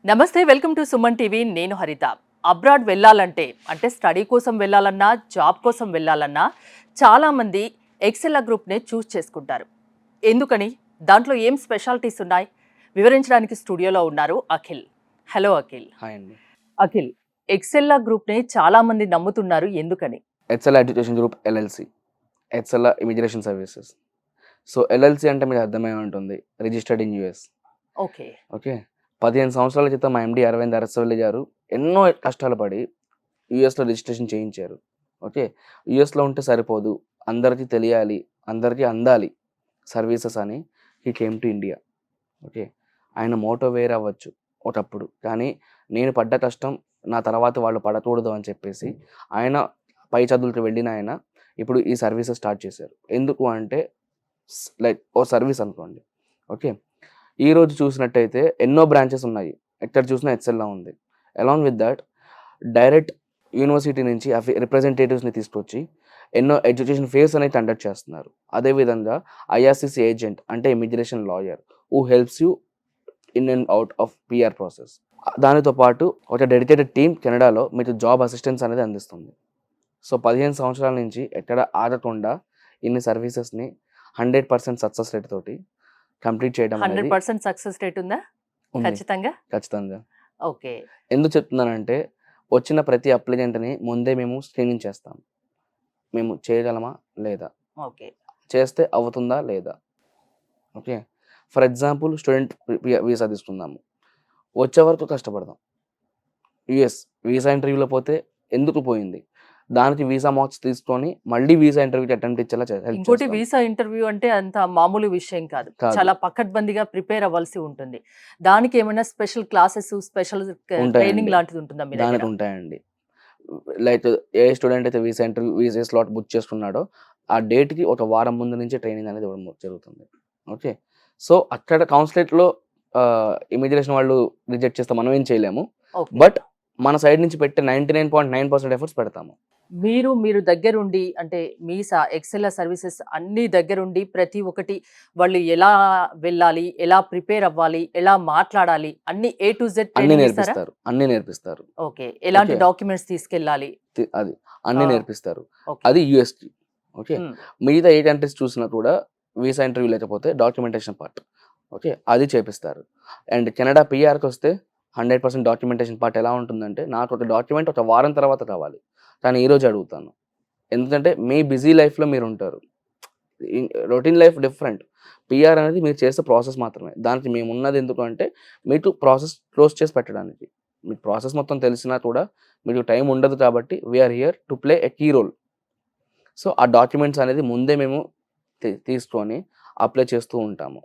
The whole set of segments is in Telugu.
నమస్తే, వెల్కమ్ టు సుమన్ టీవీ. నేను హరిత. అబ్రాడ్ వెళ్ళాలంటే అంటే స్టడీ కోసం వెళ్ళాలన్నా, జాబ్ కోసం వెళ్ళాలన్నా చాలామంది ఎక్సెల్లా గ్రూప్నే చూస్ చేసుకుంటారు. ఎందుకని? దాంట్లో ఏం స్పెషాలిటీస్ ఉన్నాయి? వివరించడానికి స్టూడియోలో ఉన్నారు అఖిల్. హలో అఖిల్. హాయ్ అండి. అఖిల్, ఎక్సెల్లా గ్రూప్నే చాలామంది నమ్ముతున్నారు. ఎందుకని? HL education group LLC, HL immigration services. So LLC అంటే మీకు అర్థమై ఉంటుంది, registered in US. Okay. Okay. 15 సంవత్సరాల క్రితం మా ఎండి అరవింద్ అరసవల్లి గారు ఎన్నో కష్టాలు పడి యూఎస్లో రిజిస్ట్రేషన్ చేయించారు. ఓకే. యూఎస్లో ఉంటే సరిపోదు, అందరికీ తెలియాలి, అందరికీ అందాలి సర్వీసెస్ అని he came to India. Okay. ఆయన మోటో వేరే అవ్వచ్చు ఒకప్పుడు, కానీ నేను పడ్డ కష్టం నా తర్వాత వాళ్ళు పడకూడదు అని చెప్పేసి ఆయన పై చదువులకు వెళ్ళిన ఆయన ఇప్పుడు ఈ సర్వీసెస్ స్టార్ట్ చేశారు. ఎందుకు అంటే లైక్ ఓ సర్వీస్ అనుకోండి. ఓకే. ఈరోజు చూసినట్టయితే ఎన్నో బ్రాంచెస్ ఉన్నాయి, ఎక్కడ చూసినా హెచ్ఎల్లా ఉంది. Along with that direct university నుంచి రిప్రజెంటేటివ్స్ని తీసుకొచ్చి ఎన్నో ఎడ్యుకేషన్ ఫేర్స్ అనేది కండక్ట్ చేస్తున్నారు. అదేవిధంగా ఐఆర్సిసి ఏజెంట్ అంటే immigration lawyer who helps you in and out of PR process. దానితో పాటు ఒక డెడికేటెడ్ టీమ్ కెనడాలో మీకు జాబ్ అసిస్టెన్స్ అనేది అందిస్తుంది. సో 15 సంవత్సరాల నుంచి ఎక్కడ ఆగకుండా ఇన్ని సర్వీసెస్ని 100% సక్సెస్ రేట్ తోటి కంప్లీట్ చేయడం అనేది 100% సక్సెస్ రేట్ ఉందా? ఉంది. ఖచ్చితంగా. ఓకే. ఎందుకు చెప్తున్నానంటే వచ్చిన ప్రతి అప్లికెంట్ని ముందే మేము స్క్రీనింగ్ చేస్తాం. మేము చేయగలమా లేదా, ఓకే. చేస్తే అవుతుందా లేదా. Okay. For example student visa తీసుకుందాము, వచ్చే వరకు కష్టపడదాం. యూఎస్ వీసా ఇంటర్వ్యూలో పోతే ఎందుకు పోయింది, దానికి వీసా మార్క్స్ తీసుకొని మళ్ళీ వీసా ఇంటర్వ్యూకి అటెంప్ట్ ఇచ్చేలా హెల్ప్ ఇంకోటి, చేస్తాం. వీసా ఇంటర్వ్యూ అంటే అంత మామూలు విషయం కాదు. కాదు. చాలా పకడ్బందీగా ప్రిపేర్ అవ్వాల్సి ఉంటుంది. దానికి ఏమైనా స్పెషల్ క్లాసెస్, స్పెషల్ ఉంటాయండి. ట్రైనింగ్ లాంటిది ఉంటుందా మీ దానికి దగ్గర? ఉంటాయండి. లైక్ ఏ స్టూడెంట్ అయితే వీసా స్లాట్ బుక్ చేసుకున్నాడో ఆ డేట్‌కి ఒక వారం ముందు నుంచి ట్రైనింగ్ అనేది ఇవ్వడం జరుగుతుంది. ఓకే. సో అక్కడ కౌన్సిలేట్‌లో ఇమిగ్రేషన్ వాళ్ళు రిజెక్ట్ చేస్తే మనం ఏం చేయలేము. ఓకే. బట్ మన సైడ్ నుంచి పెట్టే 99.9% ఎఫర్ట్స్ పెడతాము. మీరు దగ్గరుండి, అంటే మీ ఎక్సెల్ సర్వీసెస్ అన్ని దగ్గరుండి ప్రతి ఒక్కటి వాళ్ళు ఎలా వెళ్ళాలి, ఎలా ప్రిపేర్ అవ్వాలి, ఎలా మాట్లాడాలి, అన్ని ఏ టు జెడ్ అన్నీ ట్రైనింగ్ ఇస్తారా? నేర్పిస్తారు. ఓకే. ఎలాంటి ఓకే. డాక్యుమెంట్స్ తీసుకెళ్ళాలి? అది అన్నీ ఆ! నేర్పిస్తారు. ఓకే. అది యూఎస్‌కి. ఓకే. హ్మ్. మిగతా ఏ కంట్రీస్ చూసినా కూడా వీసా ఇంటర్వ్యూ లేకపోతే డాక్యుమెంటేషన్ పార్ట్. ఓకే. అది చేపిస్తారు. అండ్ కెనడా పీఆర్‌కొస్తే 100% డాక్యుమెంటేషన్ పార్ట్ ఎలా ఉంటుందంటే, నాకు ఒక డాక్యుమెంట్ ఒక వారం తర్వాత కావాలి, కానీ ఈరోజు అడుగుతాను. ఎందుకంటే మీ బిజీ లైఫ్‌లో మీరుంటారు. Routine life different. పీఆర్ అనేది మీరు చేసే ప్రాసెస్ మాత్రమే. దానికి మేమున్నది ఎందుకు అంటే మీకు ప్రాసెస్ క్లోజ్ చేసి పెట్టడానికి. మీకు ప్రాసెస్ మొత్తం తెలిసినా కూడా మీకు టైం ఉండదు కాబట్టి we are here to play a key role. So ఆ డాక్యుమెంట్స్ అనేది ముందే మేము తీసుకొని అప్లై చేస్తూ ఉంటాము.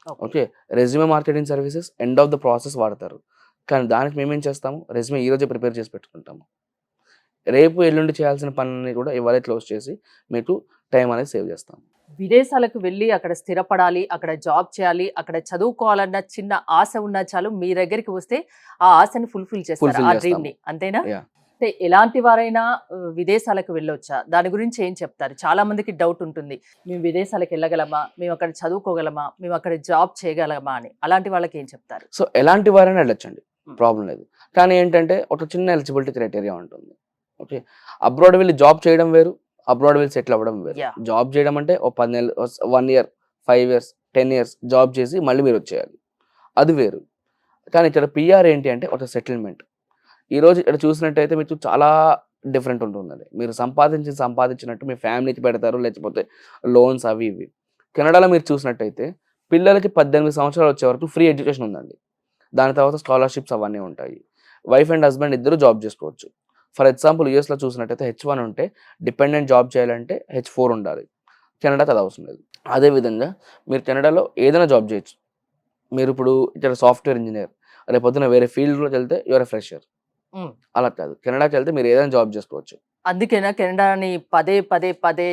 Okay. Okay. Resume marketing services end of the process వాడతారు. కానీ దానికి మేమేం చేస్తాము, రెజ్యూమే ఈరోజే ప్రిపేర్ చేసి పెట్టుకుంటాము. రేపు, ఎల్లుండి చేయాల్సిన పనులన్నీ కూడా ఇవాళే క్లోజ్ చేసి మీకు టైం అనేది సేవ్ చేస్తాం. విదేశాలకు వెళ్ళి అక్కడ స్థిరపడాలి, అక్కడ జాబ్ చేయాలి, అక్కడ చదువుకోవాలన్న చిన్న ఆశ ఉన్నా చాలు, మీ దగ్గరికి వస్తే ఆ ఆశని ఫుల్ఫిల్ చేస్తారు, ఫుల్‌ఫిల్ ఆ చేస్తాము. డ్రీమ్‌ని. అంతేనా? యాహ్! అంటే ఎలాంటి వారైనా విదేశాలకు వెళ్ళొచ్చా? దాని గురించి ఏం చెప్తారు? చాలా మందికి డౌట్ ఉంటుంది. మేము విదేశాలకు వెళ్ళగలమా? మేము అక్కడ చదువుకోగలమా? మేము అక్కడ జాబ్ చేయగలమా అని. అలాంటి వాళ్ళకి ఏం చెప్తారు? సో ఎలాంటి వారైనా వెళ్ళొచ్చండి. హ్మ్. ప్రాబ్లమ్ లేదు. కానీ ఏంటంటే ఒక చిన్న ఎలిజిబిలిటీ క్రైటీరియా ఉంటుంది. ఓకే. అబ్రాడ్ వెళ్లి జాబ్ చేయడం వేరు, అబ్రాడ్ వెళ్లి సెటిల్ అవ్వడం వేరు. యాహ్! జాబ్ చేయడం అంటే ఓ 10 నెలలు, 1 ఇయర్, 5 ఇయర్స్, 10 ఇయర్స్ జాబ్ చేసి మళ్ళీ మీరొచ్చేయాలి. అది వేరు. కానీ ఇక్కడ పీఆర్ ఏంటి అంటే ఒక సెటిల్‌మెంట్. ఈరోజు ఇక్కడ చూసినట్టయితే మీకు చాలా డిఫరెంట్ ఉంటుందండి. మీరు సంపాదించినట్టు మీ ఫ్యామిలీకి పెడతారు, లేకపోతే లోన్స్ అవి ఇవి. కెనడాలో మీరు చూసినట్టయితే పిల్లలకి 18 సంవత్సరాలు వచ్చే వరకు ఫ్రీ ఎడ్యుకేషన్ ఉందండి. దాని తర్వాత స్కాలర్‌షిప్స్ అవన్నీ ఉంటాయి. వైఫ్ అండ్ హస్బెండ్ ఇద్దరు జాబ్ చేసుకోవచ్చు. ఫర్ ఎగ్జాంపుల్ యూఎస్‌లో చూసినట్టయితే హెచ్1 ఉంటే డిపెండెంట్ జాబ్ చేయాలంటే హెచ్4 ఉండాలి. కెనడాకి అది అవసరం లేదు. అదే విధంగా మీరు కెనడాలో ఏదైనా జాబ్ చేయొచ్చు. మీరిప్పుడు ఇక్కడ సాఫ్ట్‌వేర్ ఇంజినీర్, రేపొద్దున వేరే ఫీల్డ్‌లోకి వెళ్తే యూ ఆర్ ఎ ఫ్రెషర్. హ్మ్. అలా కాదు. కెనడాకెళ్తే మీరు ఏదైనా జాబ్ చేసుకోవచ్చు. అందుకేనా కెనడాని పదే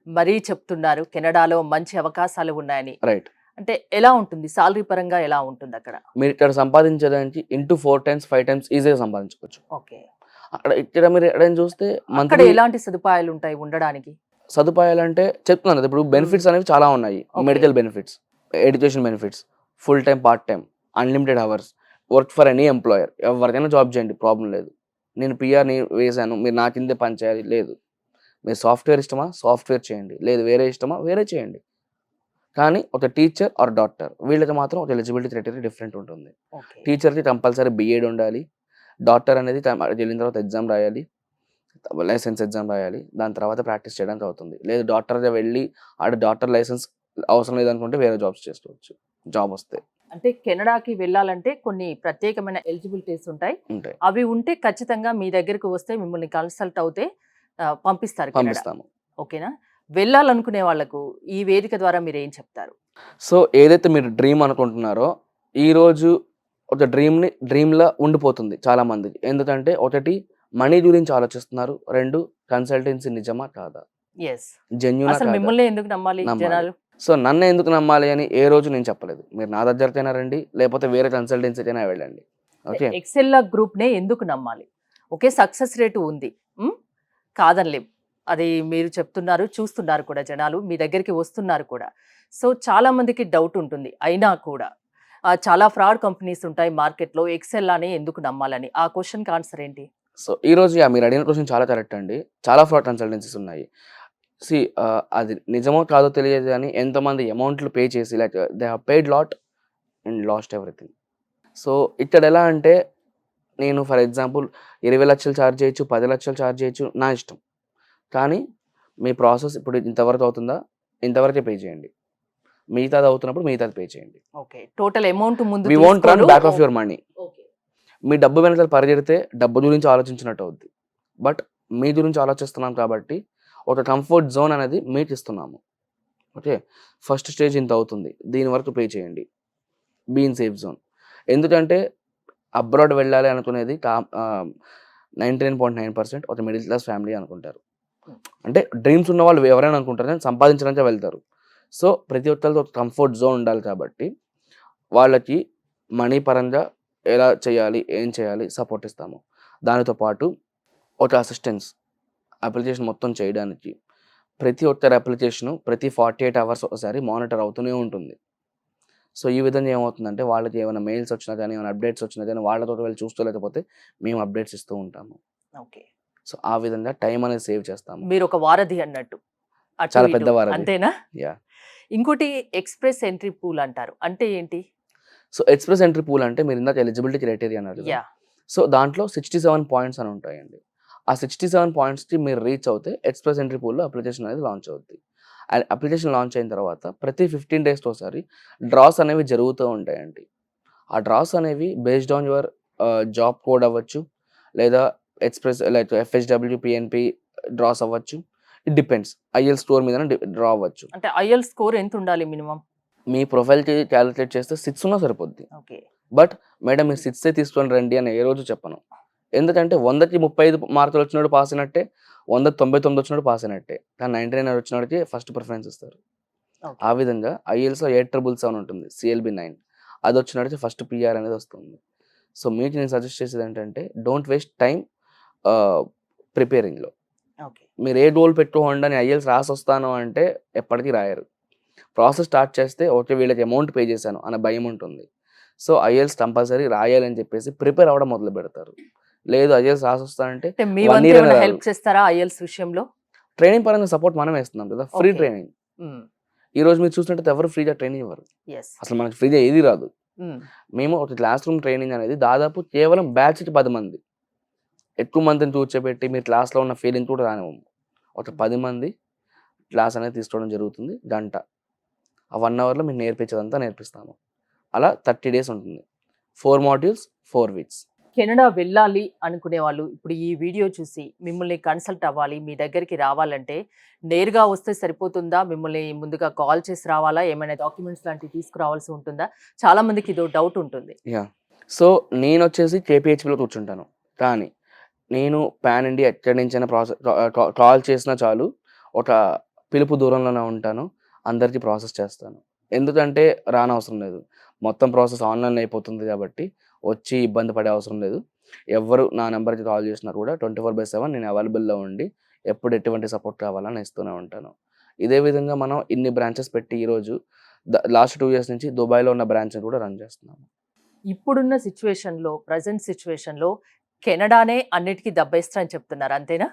మరీ చెప్తున్నారు, కెనడాలో మంచి అవకాశాలు ఉన్నాయని. రైట్. అంటే ఎలా ఉంటుంది? సాలరీ పరంగా ఎలా ఉంటుందక్కడ? మీరిక్కడ సంపాదించడానికి ఇంటూ 4 టైమ్స్, 5 టైమ్స్ ఈజీగా సంపాదించుకోవచ్చు. ఓకే. ఇక్కడ మీరు ఎక్కడైనా చూస్తే అక్కడ మంత్లీ ఎలాంటి సదుపాయాలుంటాయి ఉండడానికి? సదుపాయాలంటే చెప్తున్నాను కదా! ఇప్పుడు బెనిఫిట్స్ అనేవి చాలా ఉన్నాయి. Okay. Medical benefits, education benefits, full time, part time, unlimited hours, work for any employer. ఎవరికైనా జాబ్ చేయండి, ప్రాబ్లమ్ లేదు. నేను పిఆర్‌ని వేశాను, మీరు నా కిందే పని చేయాలి లేదు. మీరు సాఫ్ట్‌వేర్ ఇష్టమా? సాఫ్ట్‌వేర్ చేయండి. లేదు వేరే ఇష్టమా? వేరే చేయండి. కానీ ఒక టీచర్ ఆర్ డాక్టర్ వీళ్ళకి మాత్రం ఒక ఎలిజిబిలిటీ క్రైటీరియా డిఫరెంట్ ఉంటుంది. ఓకే. టీచర్‌కి కంపల్సరీ బీఎడ్ ఉండాలి. డాక్టర్ అనేది వెళ్ళిన తర్వాత ఎగ్జామ్ రాయాలి. లైసెన్స్ ఎగ్జామ్ రాయాలి. దాని తర్వాత ప్రాక్టీస్ చేయడానికి అవుతుంది. లేదు డాక్టర్‌గా వెళ్ళి ఆడ డాక్టర్ లైసెన్స్ అవసరం లేదనుకుంటే వేరే జాబ్స్ చేసుకోవచ్చు. జాబ్ వస్తే అంటే కెనడాకి వెళ్ళాలంటే కొన్ని ప్రత్యేకమైన ఎలిజిబిలిటీస్ ఉంటాయి. ఉంటాయి. అవి ఉంటే ఖచ్చితంగా మీ దగ్గరికి వస్తే మిమ్మల్ని కన్సల్ట్ అవుతే పంపిస్తారు కెనడా. పంపిస్తాము. ఓకేనా? వెళ్ళాలనుకునే వాళ్ళకు ఈ వేదిక ద్వారా మీరేం చెప్తారు? సో ఏదైతే మీరు డ్రీమ్ అనుకుంటున్నారో ఈరోజు ఒక డ్రీమ్‌లా ఉండిపోతుంది చాలా మందికి. ఎందుకంటే ఒకటి మనీ గురించి ఆలోచిస్తున్నారు. 2 కన్సల్టెన్సీ నిజమా కాదా? యెస్. జెన్యూనా అసలు కాదా? మిమ్మల్నే ఎందుకు నమ్మాలి నమ్మాలి. జనాలు? సో నన్ను ఎందుకు నమ్మాలి అని ఏ రోజు నేను చెప్పలేదు. మీరు నా దగ్గరికైనా రండి, లేకపోతే వేరే కన్సల్టెన్సీకైనా వెళ్ళండి. ఓకే. ఎక్సెల్‌లా గ్రూప్‌నే ఎందుకు నమ్మాలి? ఓకే. సక్సెస్ రేటు ఉంది. హ్మ్. కాదనలేం. అది మీరు చెప్తున్నారు, చూస్తున్నారు కూడా జనాలు. మీ దగ్గరికి వస్తున్నారు కూడా. సో, చాలా మందికి డౌట్ ఉంటుంది. అయినా కూడా చాలా ఫ్రాడ్ కంపెనీస్ ఉంటాయి మార్కెట్‌లో. ఎక్సెల్‌లానే ఎందుకు నమ్మాలని? ఆ క్వెషన్‌కి ఆన్సర్ ఏంటి? సో ఈరోజు మీరు అడిగిన క్వెషన్ చాలా కరెక్ట్ అండి. చాలా ఫ్రాడ్ కన్సల్టెన్సీస్ ఉన్నాయి. అది నిజమో కాదో తెలియదు గానీ ఎంతమంది అమౌంట్‌లు పే చేసి like they have paid lot and lost everything. So ఇక్కడ ఎలా అంటే నేను ఫర్ ఎగ్జాంపుల్ 20,00,000 చార్జ్ చేయొచ్చు, 10,00,000 చార్జ్ చేయొచ్చు నా ఇష్టం. కానీ మీ ప్రాసెస్ ఇప్పుడు ఇంతవరకు అవుతుందా? ఇంతవరకే పే చేయండి. మిగతాది అవుతున్నప్పుడు మిగతాది పే చేయండి. ఓకే. టోటల్ అమౌంట్ ముందు వి వోంట్ రన్ తీసుకోరు. Back of your money. Okay. మీ డబ్బు వెనకాల పరిగెడితే డబ్బు గురించి ఆలోచించినట్టు అవుద్ది. బట్ మీ గురించి ఆలోచిస్తున్నాం కాబట్టి ఒక కంఫర్ట్ జోన్ అనేది మీకిస్తున్నాము. ఓకే. ఫస్ట్ స్టేజ్ ఇంత అవుతుంది. దీని వరకు పే చేయండి. Be in safe zone. ఎందుకంటే అబ్రాడ్ వెళ్ళాలి అనుకునేది 99.9% ఒక మిడిల్ క్లాస్ ఫ్యామిలీ అనుకుంటారు. అంటే డ్రీమ్స్ ఉన్నవాళ్ళు ఎవరైనా అనుకుంటారు కానీ సంపాదించడానికే వెళ్తారు. సో ప్రతి ఒక్కళ్ళకి ఒక కంఫర్ట్ జోన్ ఉండాలి కాబట్టి వాళ్ళకి మనీ పరంగా ఎలా చేయాలి? ఏం చేయాలి? సపోర్ట్ ఇస్తాము. దానితో పాటు ఒక అసిస్టెన్స్ అప్లికేషన్ మొత్తం చేయడానికి ప్రతి ఒక్కరి అప్లికేషను ప్రతి 48 అవర్స్ ఒకసారి మానిటర్ అవుతూనే ఉంటుంది. సో ఈ విధంగా ఏమవుతుందంటే వాళ్ళకి ఏమైనా మెయిల్స్ వచ్చినా గానీ, ఏమైనా అప్డేట్స్ వచ్చినా గానీ వాళ్ళతోటి వెళ్ళి చూసుకోలేకపోతే మేము అప్డేట్స్ ఇస్తూ ఉంటాము. ఓకే. సో ఆ విధంగా టైం అనేది సేవ్ చేస్తాము. మీరొక వారధి అన్నట్టు. అటు చాలా ఇటు. పెద్ద వారధి. అంతేనా? యాహ్! ఇంకోటి ఎక్స్‌ప్రెస్ ఎంట్రీ పూల్ అంటారు. అంటే ఏంటి? సో ఎక్స్‌ప్రెస్ ఎంట్రీ పూల్ అంటే మీరు ఇందాక ఎలిజిబిలిటీ క్రైటీరియా అన్నారు కదా! యాహ్! సో దాంట్లో 67 పాయింట్స్ అని ఉంటాయండి. ఆ 67 పాయింట్స్‌కి మీరు రీచ్ అవుతే ఎక్స్‌ప్రెస్ ఎంట్రీ పూల్‌లో అప్లికేషన్ అనేది లాంచ్ అవుద్ది. అండ్ అప్లికేషన్ లాంచ్ అయిన తర్వాత ప్రతి 15 డేస్‌కి ఒకసారి డ్రాస్ అనేవి జరుగుతూ ఉంటాయండి. ఆ డ్రాస్ అనేవి based on your job code అవ్వచ్చు. లేదా లైక్ ఎఫ్‌హెచ్‌డబ్ల్యూ, పీఎన్‌పీ డ్రాస్ అవ్వచ్చు. It depends. ఐఎల్ స్కోర్ మీదనే డ్రా అవ్వచ్చు. అంటే ఐఎల్ స్కోర్ ఎంత ఉండాలి మినిమమ్? మీ ప్రొఫైల్‌కి కాలిక్యులేట్ చేస్తే 6 ఉన్నా సరిపోద్ది. ఓకే. బట్ మేడం మీరు 6 తీసుకొని రండి అని ఏ రోజు చెప్పను. ఎందుకంటే 100కి 35 మార్కులు వచ్చినోడు పాస్ అయినట్టే. 100కి 99 వచ్చినోడు పాస్ అయినట్టే. కానీ 99 వచ్చినోడికి ఫస్ట్ ప్రిఫరెన్స్ ఇస్తారు. ఓకే. ఆ విధంగా ఐఎల్స్‌లో 8777 ఉంటుంది. సీఎల్‌బీ 9 అదొచ్చినోడికి ఫస్ట్ పీఆర్ అనేది వస్తుంది. సో మీకు నేను సజెస్ట్ చేసేది ఏంటంటే డోంట్ వేస్ట్ టైమ్ ప్రిపేరింగ్‌లో. ఓకే. మీరు ఏ గోల్ పెట్టుకోండి అని ఐఎల్స్ రాసొస్తాను అంటే ఎప్పటికి రాయరు. ప్రాసెస్ స్టార్ట్ చేస్తే ఓకే వీళ్ళకి అమౌంట్ పే చేశాను అన్న భయం ఉంటుంది. సో ఐఎల్స్ కంపల్సరీ రాయాలని చెప్పేసి ప్రిపేర్ అవ్వడం మొదలుపెడతారు. లేదు ఐఎల్స్ రాసొస్తానంటే అంటే మీ 1 వంతు ఇయర్ ఏమైనా అనేది హెల్ప్ చేస్తారా ఐఎల్స్ విషయంలో? ట్రైనింగ్ పరంగా సపోర్ట్ మనమే ఇస్తున్నాం కదా! Free okay. ట్రైనింగ్. హ్మ్. ఈ రోజు మీరు చూసినట్టయితే ఎవరు ఫ్రీగా ట్రైనింగ్ ఇవ్వరు. యెస్. అసలు మనకు ఫ్రీగా ఏది రాదు. హ్మ్. మేము ఒక క్లాస్ రూమ్ ట్రైనింగ్ అనేది దాదాపు కేవలం బ్యాచ్‌కి 10 మంది. ఎక్కువ మందిని కూర్చోబెట్టి మీరు క్లాస్‌లో ఉన్న ఫీలింగ్ కూడా రానివ్వము. ఒక 10 మంది క్లాస్ అనేది తీసుకోవడం జరుగుతుంది. గంట. ఆ 1 అవర్‌లో మీకు నేర్పించేదంతా నేర్పిస్తాము. అలా 30 డేస్ ఉంటుంది. 4 మాడ్యూల్స్, 4 వీక్స్. కెనడా వెళ్ళాలి అనుకునే వాళ్ళు ఇప్పుడు ఈ వీడియో చూసి మిమ్మల్ని కన్సల్ట్ అవ్వాలి, మీ దగ్గరికి రావాలంటే నేరుగా వస్తే సరిపోతుందా? మిమ్మల్ని ముందుగా కాల్ చేసి రావాలా? ఏమైనా డాక్యుమెంట్స్ లాంటివి తీసుకురావాల్సి ఉంటుందా? చాలా మందికి ఇదో డౌట్ ఉంటుంది. యాహ్! సో నేనొచ్చేసి కేపీహెచ్‌బీలో కూర్చుంటాను. కానీ నేను పాన్ ఇండియా ఎక్కడి నుంచైనా కాల్ చేసినా చాలు. ఒక పిలుపు దూరంలోనే ఉంటాను. అందరికీ ప్రాసెస్ చేస్తాను. ఎందుకంటే రానవసరం లేదు. మొత్తం ప్రాసెస్ ఆన్‌లైన్‌లో అయిపోతుంది కాబట్టి వచ్చి ఇబ్బంది పడే అవసరం లేదు. ఎవ్వరు నా నంబర్‌కి కాల్ చేసినా కూడా 24/7 నేను అవైలబుల్‌లో ఉండి ఎప్పుడు ఎటువంటి సపోర్ట్ కావాలన్నా ఇస్తూనే ఉంటాను. ఇదే విధంగా మనం ఇన్ని బ్రాంచెస్ పెట్టి ఈరోజు లాస్ట్ 2 ఇయర్స్ నుంచి దుబాయ్‌లో ఉన్న బ్రాంచ్‌ని కూడా రన్ చేస్తున్నాము. ఇప్పుడున్న సిచ్యువేషన్‌లో, ప్రెజెంట్ సిచ్యువేషన్‌లో కెనడానే అన్నిటికి ద బెస్ట్ అని చెప్తున్నారు. అంతేనా?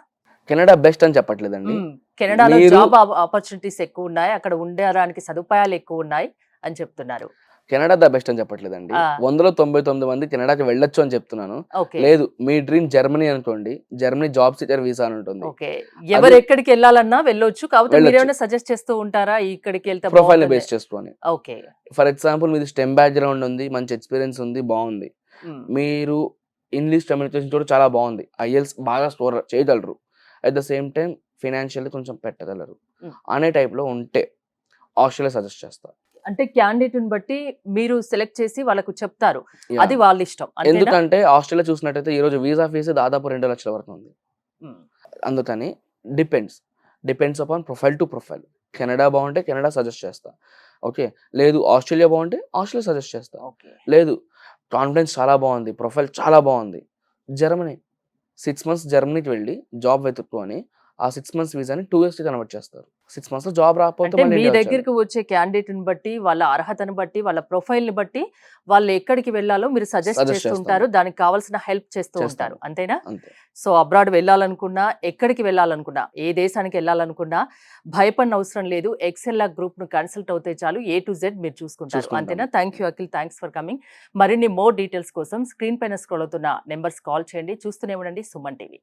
కెనడా బెస్ట్ అని చెప్పట్లేదండి. హ్మ్. కెనడాలో మీరు జాబ్ ఆపర్చునిటీస్ ఎక్కువున్నాయి. అక్కడ ఉండడానికి సదుపాయాలు ఎక్కువున్నాయి అని చెప్తున్నారు. కెనడా ద బెస్ట్ అని చెప్పట్లేదండి. ఆ! 100లో 99 మంది కెనడాకి వెళ్ళొచ్చు అని చెప్తున్నాను. ఓకే. లేదు మీ డ్రీమ్ జర్మనీ అనుకోండి. జర్మనీ జాబ్ సీకర్ వీసా అని ఉంటుంది. ఓకే. అది ఎవరెక్కడికెళ్ళాలన్నా వెళ్ళొచ్చు. కాకపోతే వెళ్ళొచ్చు. మీరేమైనా సజెస్ట్ చేస్తూ ఉంటారా? ఇక్కడికెళ్తే ప్రొఫైల్‌ని బావుంటుంది. బేస్ చేసుకొని. ఓకే. ఫర్ ఎగ్జాంపుల్ మీది స్టెమ్ బ్యాక్‌గ్రౌండ్ ఉంది. మంచి ఎక్స్‌పీరియన్స్ ఉంది. బావుంది. హ్మ్. మీరు ఇంగ్లీష్ కమ్యూనికేషన్ కూడా చాలా బావుంది. ఐఎల్టీఎస్ బాగా స్కోర్ చేయగలరు. At the same time financially కొంచెం పెట్టగలరు. హ్మ్. అనే టైప్‌లో ఉంటే ఆస్ట్రేలియా సజెస్ట్ చేస్తా. అంటే క్యాండిడేట్‌ని బట్టి మీరు సెలెక్ట్ చేసి వాళ్ళకు చెప్తారు. అది యాహ్! వాళ్ళిష్టం. అంతేనా? ఎందుకంటే ఆస్ట్రేలియా చూసినట్టయితే ఈరోజు వీసా ఫీజు దాదాపు 2,00,000 వరకు ఉంది. హ్మ్. అందుకని depends. Depends upon profile to profile. Canada బావుంటే కెనడా సజెస్ట్ చేస్తా. ఓకే. లేదు ఆస్ట్రేలియా బావుంటే ఆస్ట్రేలియా సజెస్ట్ చేస్తా. ఓకే. లేదు కాన్ఫిడెన్స్ చాలా బావుంది. ప్రొఫైల్ చాలా బావుంది. జర్మనీ 6 మంత్స్ జర్మనీకి వెళ్లి జాబ్ వెతుక్కో అని ఆ 6 మంత్స్ వీసాని 2 ఇయర్స్‌కి కన్వర్ట్ చేస్తారు. 6 మంత్స్‌లో జాబ్ రాకపోతే అంటే మళ్ళీ మీ ఇండియా వచ్చేయాలి. దగ్గరికి వచ్చే క్యాండిడేట్‌ని బట్టి, వాళ్ళ అర్హతను బట్టి, వాళ్ళ ప్రొఫైల్‌ని బట్టి, వాళ్ళు ఎక్కడికి వెళ్ళాలో మీరు సజెస్ట్ సజెస్ట్ చేస్తూ చేస్తాము. ఉంటారు. దానికి కావాల్సిన హెల్ప్ చేస్తూ ఉంటారు. చేస్తాము. అంతేనా? అంతే. సో, అబ్రాడ్ వెళ్ళాలనుకున్నా, ఎక్కడికి వెళ్ళాలనుకున్నా, ఏ దేశానికి వెళ్ళాలనుకున్నా భయపడనవసరం లేదు. ఎక్సెల్‌లా గ్రూప్‌ను కన్సల్ట్ అవుతే చాలు ఏ టు జెడ్ మీరు చూసుకుంటారు. చూసుకుంటాము. అంతేనా? Thank you Akhil. Thanks for coming. మరిన్ని మోర్ డీటెయిల్స్ కోసం స్క్రీన్ పైన స్క్రోల్ అవుతున్న నంబర్స్ కాల్ చేయండి. చూస్తూనే ఉండండి సుమన్ టీవీ.